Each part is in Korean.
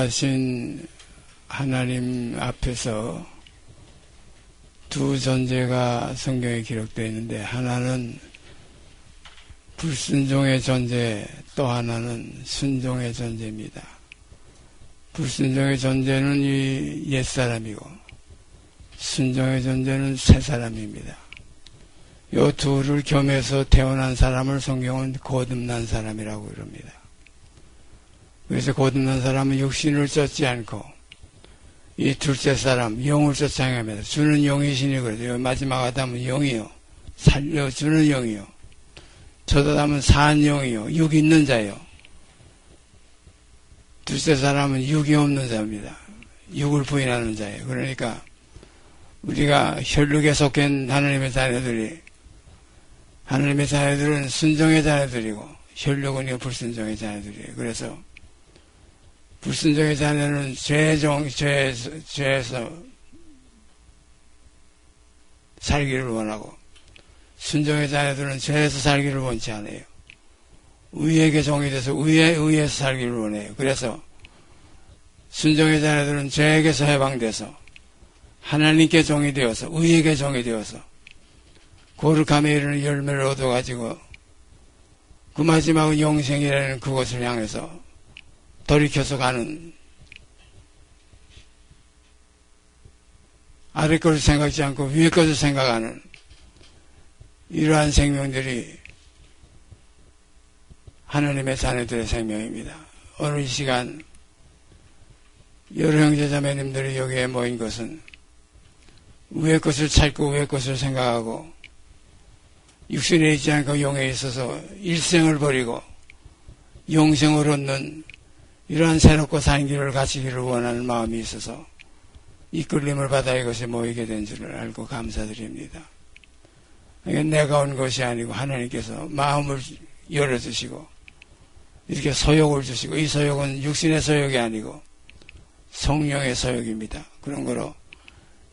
전능하신 하나님 앞에서 두 존재가 성경에 기록되어 있는데, 하나는 불순종의 존재, 또 하나는 순종의 존재입니다. 불순종의 존재는 이 옛사람이고, 순종의 존재는 새사람입니다. 이 둘을 겸해서 태어난 사람을 성경은 거듭난 사람이라고 그럽니다. 그래서 거듭난 사람은 육신을 쫓지 않고 이 둘째 사람, 영을 쫓아갑니다. 주는 영이시니 그래도 마지막 아담은 영이요, 살려주는 영이요, 저다담은 산 영이요, 육 있는 자요. 둘째 사람은 육이 없는 자입니다. 육을 부인하는 자예요. 그러니까 우리가 혈육에 속한 하나님의 자녀들은 순종의 자녀들이고, 혈육은 불순종의 자녀들이에요. 그래서 불순종의 자녀는 죄에서 살기를 원하고, 순종의 자녀들은 죄에서 살기를 원치 않아요. 의에게 종이 돼서 의에서 살기를 원해요. 그래서 순종의 자녀들은 죄에게서 해방돼서 하나님께 종이 되어서, 의에게 종이 되어서 거룩함에 이르는 열매를 얻어가지고 그 마지막은 영생이라는 그것을 향해서 돌이켜서 가는, 아래 것을 생각지 않고 위에 것을 생각하는 이러한 생명들이 하나님의 자녀들의 생명입니다. 오늘 이 시간 여러 형제자매님들이 여기에 모인 것은 위의 것을 찾고 위의 것을 생각하고 육신에 있지 않고 영에 있어서 일생을 버리고 영생을 얻는 이러한 새롭고 산 길을 가시기를 원하는 마음이 있어서 이끌림을 받아 이것에 모이게 된 줄을 알고 감사드립니다. 내가 온 것이 아니고 하나님께서 마음을 열어주시고 이렇게 소욕을 주시고, 이 소욕은 육신의 소욕이 아니고 성령의 소욕입니다. 그런 거로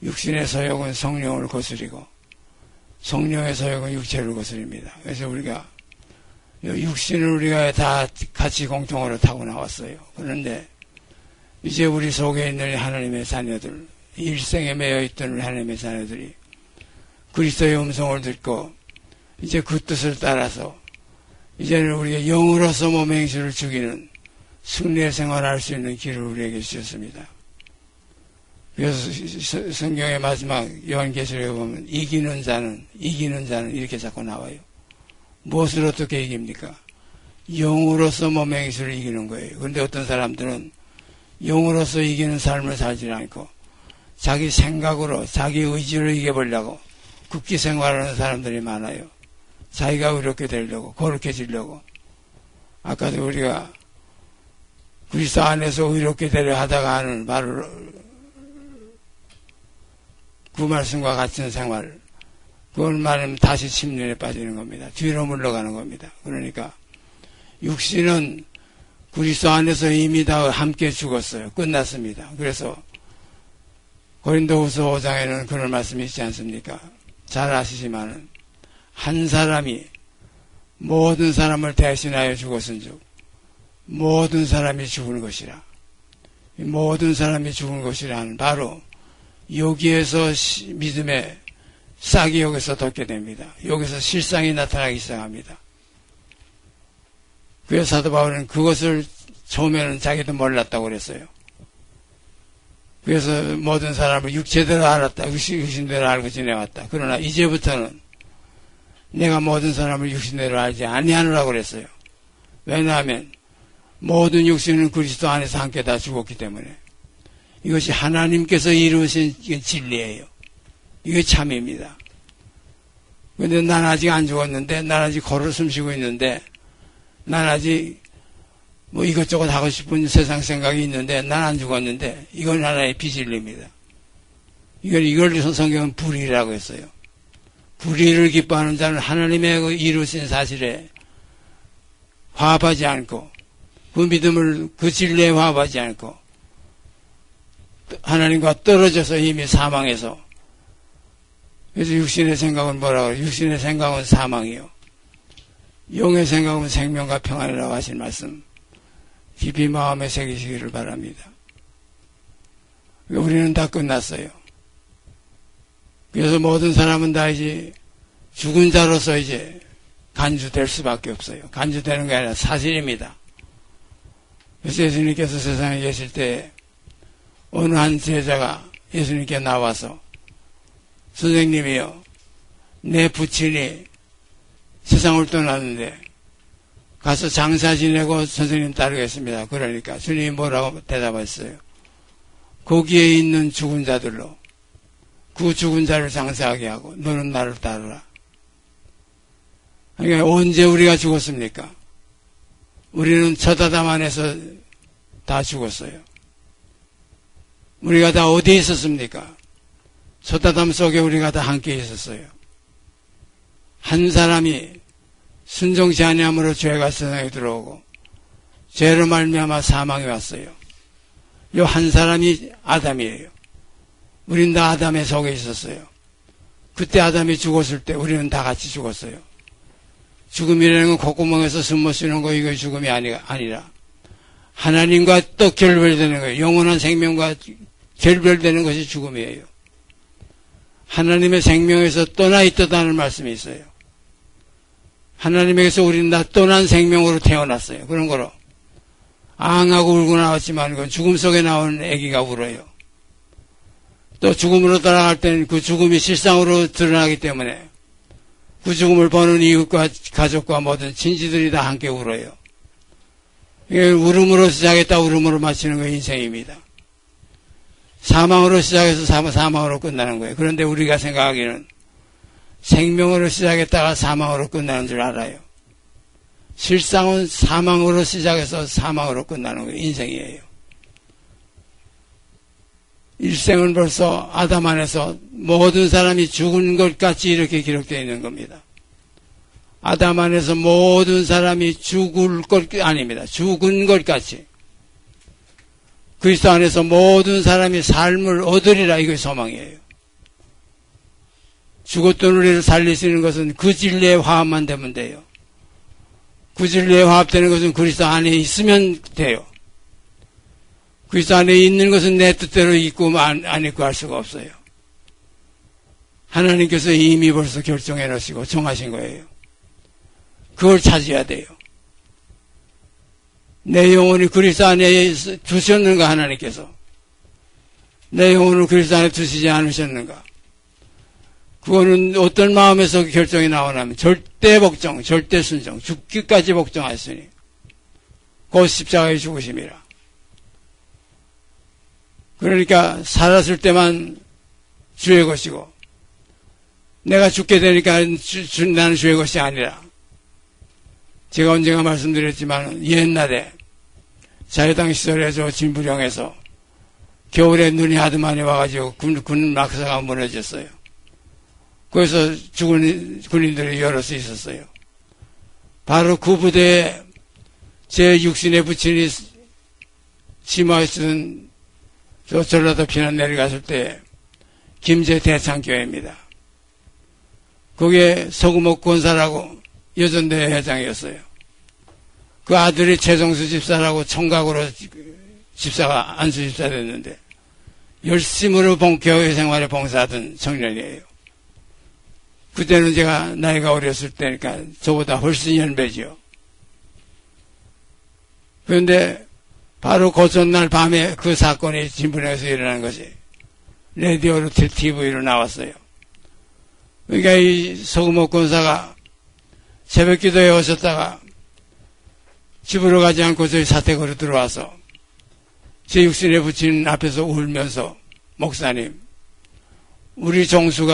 육신의 소욕은 성령을 거스리고 성령의 소욕은 육체를 거스립니다. 그래서 우리가 육신을 우리가 다 같이 공통으로 타고 나왔어요. 그런데 이제 우리 속에 있는 하나님의 자녀들, 일생에 매여있던 우리 하나님의 자녀들이 그리스도의 음성을 듣고 이제 그 뜻을 따라서 이제는 우리가 영으로서 몸의 행실을 죽이는 승리의 생활을 할 수 있는 길을 우리에게 주셨습니다. 그래서 성경의 마지막 요한계시록에 보면 이기는 자는 이렇게 자꾸 나와요. 무엇을 어떻게 이깁니까? 영으로서 몸의 행실을 이기는 거예요. 그런데 어떤 사람들은 영으로서 이기는 삶을 살지 않고 자기 생각으로, 자기 의지를 이겨보려고 국기 생활하는 사람들이 많아요. 자기가 의롭게 되려고, 거룩해지려고. 아까도 우리가 그리스도 안에서 의롭게 되려 하다가 하는 바로 그 말씀과 같은 생활, 그걸 말하면 다시 침륜에 빠지는 겁니다. 뒤로 물러가는 겁니다. 그러니까 육신은 그리스도 안에서 이미 다 함께 죽었어요. 끝났습니다. 그래서 고린도후서 5장에는 그런 말씀이 있지 않습니까? 잘 아시지만은 한 사람이 모든 사람을 대신하여 죽었은즉 모든 사람이 죽은 것이라. 모든 사람이 죽은 것이라는 바로 여기에서 믿음의 싹이 여기서 돋게 됩니다. 여기서 실상이 나타나기 시작합니다. 그래서 사도 바울은 그것을 처음에는 자기도 몰랐다고 그랬어요. 그래서 모든 사람을 육체대로 알았다, 육신대로 알고 지내왔다. 그러나 이제부터는 내가 모든 사람을 육신대로 알지 아니하노라고 그랬어요. 왜냐하면 모든 육신은 그리스도 안에서 함께 다 죽었기 때문에 이것이 하나님께서 이루신 진리예요. 이게 참입니다. 그런데 난 아직 안 죽었는데, 난 아직 걸어 숨쉬고 있는데, 난 아직 뭐 이것저것 하고 싶은 세상 생각이 있는데 난 안 죽었는데, 이건 하나의 비진리입니다. 이걸 성경은 불의라고 했어요. 불의를 기뻐하는 자는 하나님의 그 이루신 사실에 화합하지 않고 그 믿음을, 그 진리에 화합하지 않고 하나님과 떨어져서 이미 사망해서, 그래서 육신의 생각은 뭐라고 해요? 육신의 생각은 사망이요, 영의 생각은 생명과 평안이라고 하신 말씀 깊이 마음에 새기시기를 바랍니다. 우리는 다 끝났어요. 그래서 모든 사람은 다 이제 죽은 자로서 이제 간주될 수밖에 없어요. 간주되는 게 아니라 사실입니다. 그래서 예수님께서 세상에 계실 때 어느 한 제자가 예수님께 나와서 선생님이요, 내 부친이 세상을 떠났는데 가서 장사 지내고 선생님 따르겠습니다. 그러니까 주님이 뭐라고 대답했어요? 거기에 있는 죽은 자들로 그 죽은 자를 장사하게 하고 너는 나를 따르라. 그러니까 언제 우리가 죽었습니까? 우리는 첫 아담 안에서 다 죽었어요. 우리가 다 어디에 있었습니까? 첫 아담 속에 우리가 다 함께 있었어요. 한 사람이 순종치 아니함으로 죄가 세상에 들어오고 죄로 말미암아 사망이 왔어요. 요 한 사람이 아담이에요. 우린 다 아담의 속에 있었어요. 그때 아담이 죽었을 때 우리는 다 같이 죽었어요. 죽음이라는 건 콧구멍에서 숨 못 쉬는 거, 이거 죽음이 아니라 하나님과 또 결별되는 거예요. 영원한 생명과 결별되는 것이 죽음이에요. 하나님의 생명에서 떠나 있다는 말씀이 있어요. 하나님에게서 우리는 다 떠난 생명으로 태어났어요. 그런 거로 앙하고 울고 나왔지만 그건 죽음 속에 나오는 아기가 울어요. 또 죽음으로 돌아갈 때는 그 죽음이 실상으로 드러나기 때문에 그 죽음을 보는 이웃과 가족과 모든 친지들이 다 함께 울어요. 이게 울음으로 시작했다 울음으로 마치는 게 인생입니다. 사망으로 시작해서 사망으로 끝나는 거예요. 그런데 우리가 생각하기는 생명으로 시작했다가 사망으로 끝나는 줄 알아요. 실상은 사망으로 시작해서 사망으로 끝나는 거예요. 인생이에요. 일생은 벌써 아담 안에서 모든 사람이 죽은 것 같이 이렇게 기록되어 있는 겁니다. 아담 안에서 모든 사람이 죽을 것 아닙니다. 죽은 것 같이. 그리스도 안에서 모든 사람이 삶을 얻으리라, 이게 소망이에요. 죽었던 우리를 살리시는 것은 그 진리의 화합만 되면 돼요. 그 진리의 화합되는 것은 그리스도 안에 있으면 돼요. 그리스도 안에 있는 것은 내 뜻대로 있고 안 있고 할 수가 없어요. 하나님께서 이미 벌써 결정해 놓으시고 정하신 거예요. 그걸 찾아야 돼요. 내 영혼이 그리스도 안에 두셨는가, 하나님께서? 내 영혼을 그리스도 안에 두시지 않으셨는가? 그거는 어떤 마음에서 결정이 나오냐면 절대 복종, 절대 순종, 죽기까지 복종하였으니 곧 십자가에 죽으심이라. 그러니까 살았을 때만 주의 것이고 내가 죽게 되니까 나는 주의 것이 아니라, 제가 언젠가 말씀드렸지만 옛날에 자유당 시절에 저 진부령에서 겨울에 눈이 하도 많이 와가지고 군 막사가 무너졌어요. 거기서 죽은 군인들이 여럿이 있었어요. 바로 그 부대에 제 육신의 부친이 치마에 쓰던 저 전라도 피난 내려갔을 때 김제 대창교회입니다. 거기에 서구목 권사라고 여전대 회장이었어요. 그 아들이 최정수 집사라고 총각으로 집사가 안수 집사 됐는데 열심으로 교회 생활에 봉사하던 청년이에요. 그때는 제가 나이가 어렸을 때니까 저보다 훨씬 연배지요. 그런데 바로 그 전날 밤에 그 사건이 진분에서 일어난 것이 라디오로 TV로 나왔어요. 그러니까 이 서구목 권사가 새벽 기도에 오셨다가 집으로 가지 않고 저희 사택으로 들어와서 제 육신에 붙인 앞에서 울면서, 목사님, 우리 종수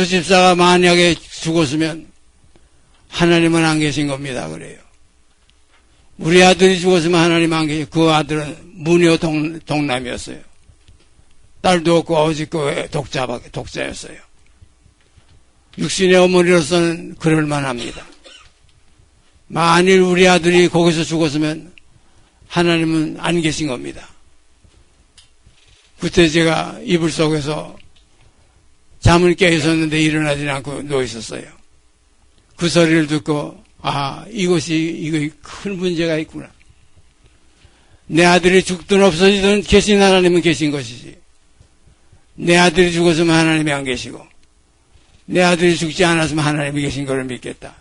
집사가 만약에 죽었으면 하나님은 안 계신 겁니다. 그래요. 우리 아들이 죽었으면 하나님 안 계신, 그 아들은 무녀 동남이었어요. 딸도 없고 아버지 거 독자였어요. 육신의 어머니로서는 그럴만합니다. 만일 우리 아들이 거기서 죽었으면 하나님은 안 계신 겁니다. 그때 제가 이불 속에서 잠을 깨 있었는데 일어나지 않고 누워 있었어요. 그 소리를 듣고, 이거 큰 문제가 있구나. 내 아들이 죽든 없어지든 계신 하나님은 계신 것이지. 내 아들이 죽었으면 하나님이 안 계시고 내 아들이 죽지 않았으면 하나님이 계신 것을 믿겠다.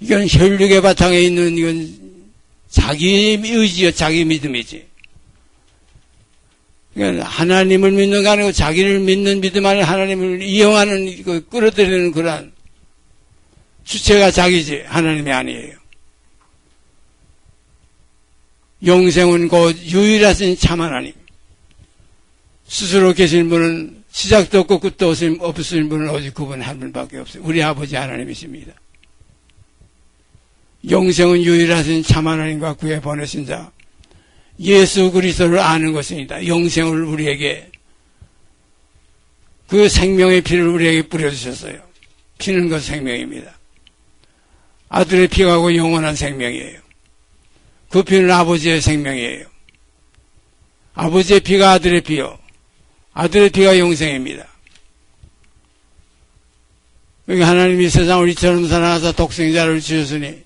이건 혈육의 바탕에 있는 이건 자기 의지요, 자기 믿음이지. 그러니까 하나님을 믿는 게 아니고 자기를 믿는 믿음 안에 하나님을 이용하는, 끌어들이는 그러한 주체가 자기지, 하나님이 아니에요. 영생은 곧 유일하신 참 하나님. 스스로 계신 분은 시작도 없고 끝도 없으신 분은 오직 그분 한 분밖에 없어요. 우리 아버지 하나님이십니다. 영생은 유일하신 참 하나님과 그의 보내신 자 예수 그리스도를 아는 것입니다. 영생을 우리에게, 그 생명의 피를 우리에게 뿌려주셨어요. 피는 그 생명입니다. 아들의 피가 그 영원한 생명이에요. 그 피는 아버지의 생명이에요. 아버지의 피가 아들의 피요, 아들의 피가 영생입니다. 그러니까 하나님이 세상을 이처럼 사랑하사 독생자를 주셨으니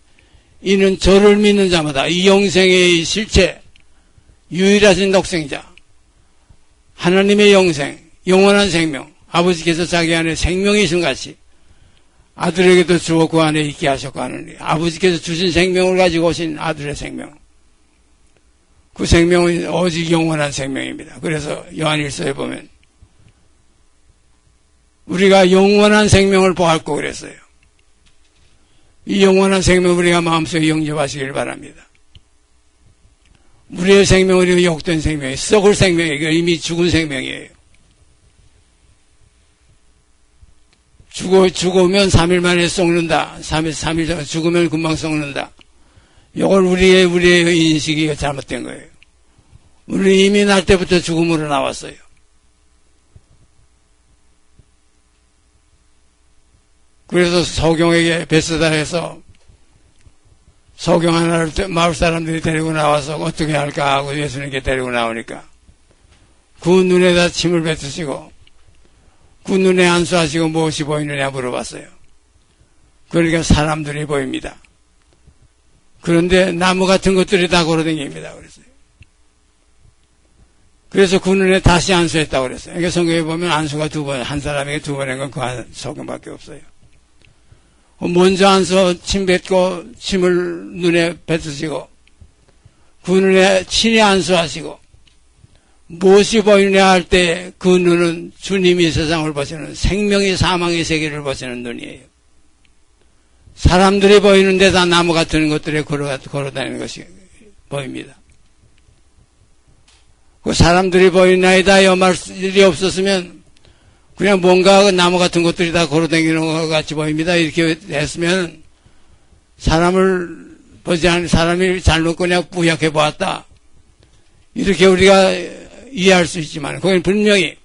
이는 저를 믿는 자마다, 이 영생의 실체, 유일하신 독생자, 하나님의 영생, 영원한 생명, 아버지께서 자기 안에 생명이신 같이 아들에게도 주어 그 안에 있게 하셨고 하느니, 아버지께서 주신 생명을 가지고 오신 아들의 생명, 그 생명은 오직 영원한 생명입니다. 그래서 요한일서에 보면 우리가 영원한 생명을 보았고 그랬어요. 이 영원한 생명을 우리가 마음속에 영접하시길 바랍니다. 우리의 생명은 이거 욕된 생명이에요. 썩을 생명이에요. 이미 죽은 생명이에요. 죽으면 3일 만에 썩는다. 3일 전에 죽으면 금방 썩는다. 이걸 우리의 인식이 잘못된 거예요. 우리는 이미 날 때부터 죽음으로 나왔어요. 그래서 소경에게 베스다에서 소경 하나를 마을 사람들이 데리고 나와서 어떻게 할까 하고 예수님께 데리고 나오니까 그 눈에다 침을 뱉으시고 그 눈에 안수하시고 무엇이 보이느냐 물어봤어요. 그러니까 사람들이 보입니다. 그런데 나무 같은 것들이 다 걸어다닙니다. 그랬어요. 그래서 그 눈에 다시 안수했다고 그랬어요. 그러니까 성경에 보면 안수가 두 번, 한 사람에게 두 번 한 건 그 소경밖에 없어요. 먼저 안수 침 뱉고 침을 눈에 뱉으시고 그 눈에 친히 안수하시고 무엇이 보이느냐 할 때 그 눈은 주님이 세상을 보시는 생명의 사망의 세계를 보시는 눈이에요. 사람들이 보이는데 다 나무 같은 것들에 걸어다니는 것이 보입니다. 그 사람들이 보이나이다 이 말이 없었으면 그냥 뭔가 나무 같은 것들이 다 걸어다니는 것 같이 보입니다. 이렇게 했으면 사람을 보지 않은 사람이 잘못 그냥 뿌옇게 보았다. 이렇게 우리가 이해할 수 있지만 거기는 분명히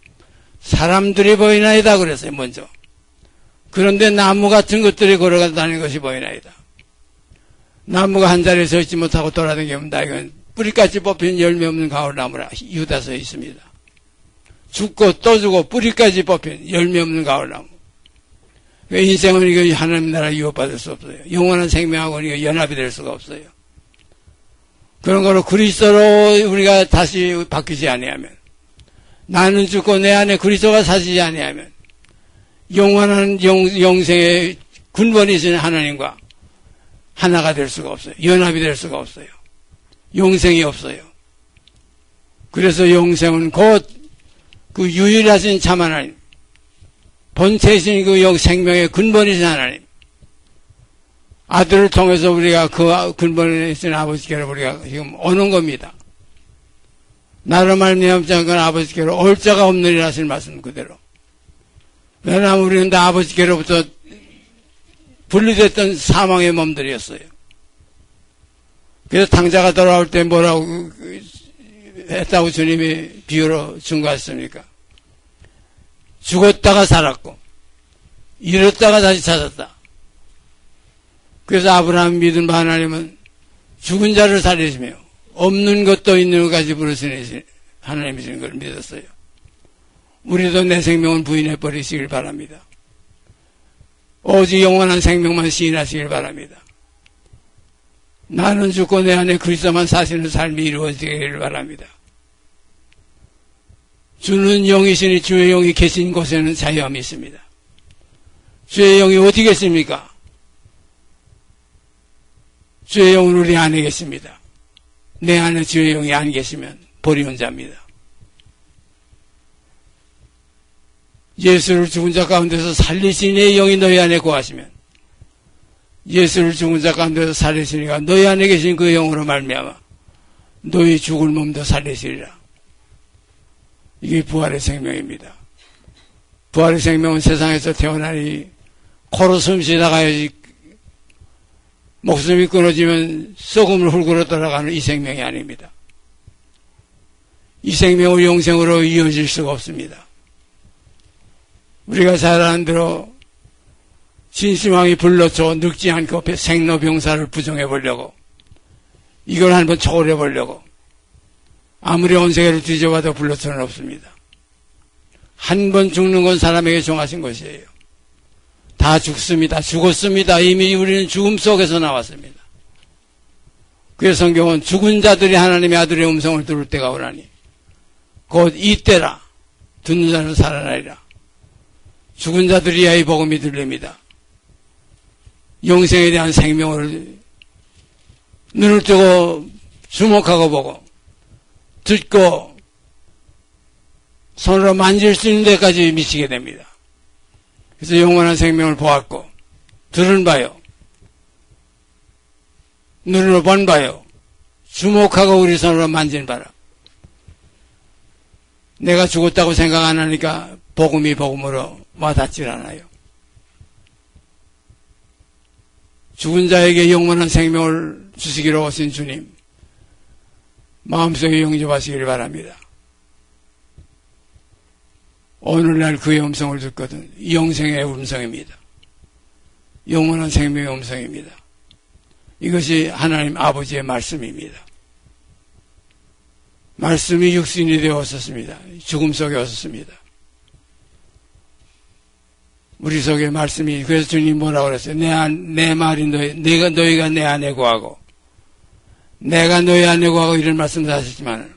사람들이 보이나이다 그랬어요. 먼저. 그런데 나무 같은 것들이 걸어다니는 것이 보이나이다. 나무가 한 자리에 서 있지 못하고 돌아다니면 다 이건 뿌리까지 뽑힌 열매 없는 가을나무라 유다서에 있습니다. 죽고 또 죽고 뿌리까지 뽑힌 열매 없는 가을나무. 인생은 이거 하나님 나라 유업받을 수 없어요. 영원한 생명하고는 이거 연합이 될 수가 없어요. 그런 거로 그리스도로 우리가 다시 바뀌지 아니하면, 나는 죽고 내 안에 그리스도가 사시지 아니하면 영원한 영생의 근본이신 하나님과 하나가 될 수가 없어요. 연합이 될 수가 없어요. 영생이 없어요. 그래서 영생은 곧 그 유일하신 참 하나님, 본체이신 그 생명의 근본이신 하나님, 아들을 통해서 우리가 그 근본에 있는 아버지께로 우리가 지금 오는 겁니다. 나로 말미암지 않고는 아버지께로 올 자가 없느니라 하실 말씀 그대로. 왜냐하면 우리는 다 아버지께로부터 분리됐던 사망의 몸들이었어요. 그래서 당자가 돌아올 때 뭐라고 했다고 주님이 비유로 증거했습니까? 죽었다가 살았고 잃었다가 다시 찾았다. 그래서 아브라함 믿은 바 하나님은 죽은 자를 살리시며 없는 것도 있는 것까지 부르시는 하나님이신 걸 믿었어요. 우리도 내 생명은 부인해 버리시길 바랍니다. 오직 영원한 생명만 시인하시길 바랍니다. 나는 죽고 내 안에 그리스도만 사시는 삶이 이루어지기를 바랍니다. 주는 영이시니 주의 영이 계신 곳에는 자유함이 있습니다. 주의 영이 어디 계십니까? 주의 영은 우리 안에 계십니다. 내 안에 주의 영이 안 계시면 버리운 자입니다. 예수를 죽은 자 가운데서 살리신 이의 영이 너희 안에 거하시면 예수를 죽은 자 가운데서 살리시니까 너희 안에 계신 그 영으로 말미암아 너희 죽을 몸도 살리시리라. 이게 부활의 생명입니다. 부활의 생명은 세상에서 태어나니 코로 숨 쉬다가 목숨이 끊어지면 썩음을 훑고 돌아가는 이 생명이 아닙니다. 이 생명은 영생으로 이어질 수가 없습니다. 우리가 잘 아는 대로 진시황이 불러줘 늙지 않고 생로병사를 부정해 보려고 이걸 한번 초월해 보려고 아무리 온 세계를 뒤져봐도 불러서는 없습니다. 한 번 죽는 건 사람에게 정하신 것이에요. 다 죽습니다. 죽었습니다. 이미 우리는 죽음 속에서 나왔습니다. 그래서 성경은 죽은 자들이 하나님의 아들의 음성을 들을 때가 오나니 곧 이때라 듣는 자는 살아나리라. 죽은 자들이야 이 복음이 들립니다. 영생에 대한 생명을 눈을 뜨고 주목하고 보고 듣고 손으로 만질 수 있는 데까지 미치게 됩니다. 그래서 영원한 생명을 보았고 들은 바요 눈으로 본 바요 주목하고 우리 손으로 만진 바라. 내가 죽었다고 생각 안 하니까 복음이 복음으로 와닿질 않아요. 죽은 자에게 영원한 생명을 주시기로 오신 주님 마음속에 영접하시기를 바랍니다. 오늘날 그의 음성을 듣거든 영생의 음성입니다. 영원한 생명의 음성입니다. 이것이 하나님 아버지의 말씀입니다. 말씀이 육신이 되어 왔었습니다. 죽음 속에 왔었습니다. 우리 속에 말씀이 그래서 주님 뭐라고 그랬어요? 내 말이 너희가 내 안에 거하고 내가 너희 안에 거하고 이런 말씀도 하셨지만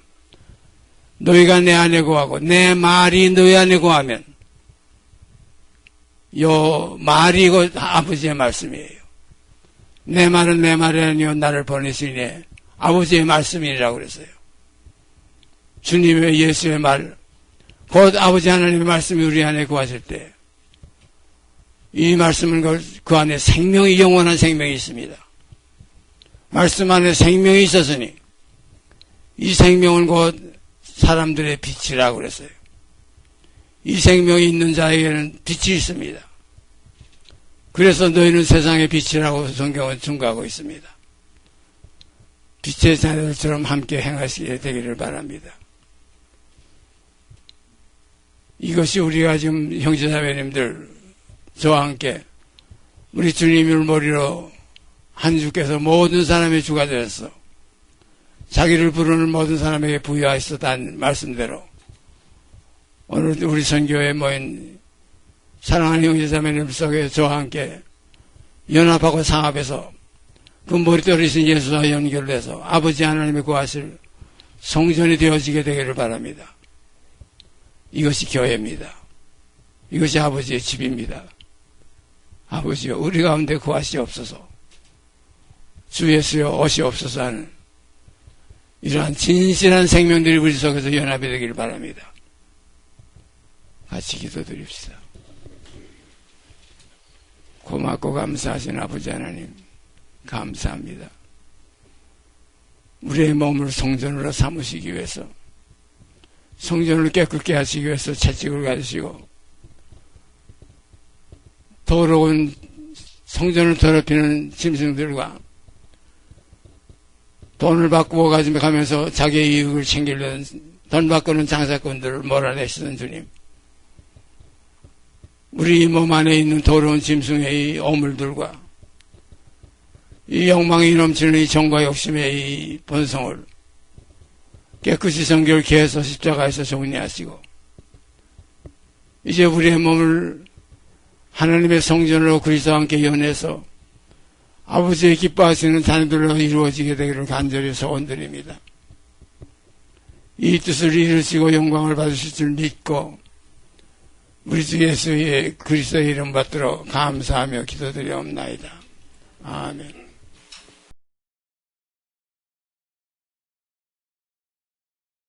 너희가 내 안에 거하고 내 말이 너희 안에 거하면 요 말이 곧 아버지의 말씀이에요. 내 말은 내 말이 아니요 나를 보내시니 아버지의 말씀이라고 그랬어요. 주님의 예수의 말 곧 아버지 하나님의 말씀이 우리 안에 거하실 때 이 말씀은 그 안에 생명이 영원한 생명이 있습니다. 말씀 안에 생명이 있었으니 이 생명은 곧 사람들의 빛이라고 그랬어요. 이 생명이 있는 자에게는 빛이 있습니다. 그래서 너희는 세상의 빛이라고 성경은 증거하고 있습니다. 빛의 자녀들처럼 함께 행하시게 되기를 바랍니다. 이것이 우리가 지금 형제자매님들 저와 함께 우리 주님을 머리로 한 주께서 모든 사람의 주가 되어서 자기를 부르는 모든 사람에게 부여하셨다는 말씀대로 오늘 우리 선교에 모인 사랑하는 형제자매님 속에 저와 함께 연합하고 상합해서 그 머리떨이신 예수와 연결돼서 아버지 하나님의 구하실 성전이 되어지게 되기를 바랍니다. 이것이 교회입니다. 이것이 아버지의 집입니다. 아버지여 우리 가운데 구하시옵소서. 주 예수여 오시옵소서 하는 이러한 진실한 생명들이 우리 속에서 연합이 되기를 바랍니다. 같이 기도드립시다. 고맙고 감사하신 아버지 하나님 감사합니다. 우리의 몸을 성전으로 삼으시기 위해서 성전을 깨끗게 하시기 위해서 채찍을 가지시고 더러운 성전을 더럽히는 짐승들과 돈을 바꾸어 가면서 자기의 이익을 챙기려는 돈 바꾸는 장사꾼들을 몰아내시던 주님, 우리 몸 안에 있는 더러운 짐승의 이 오물들과 이 욕망이 넘치는 이 정과 욕심의 이 본성을 깨끗이 정결케 해서 십자가에서 정리하시고 이제 우리의 몸을 하나님의 성전으로 그리스도와 함께 연해서 아버지의 기뻐하시는 자녀들로 이루어지게 되기를 간절히 소원드립니다. 이 뜻을 이루시고 영광을 받으실 줄 믿고 우리 주 예수의 그리스도의 이름 받들어 감사하며 기도드리옵나이다. 아멘.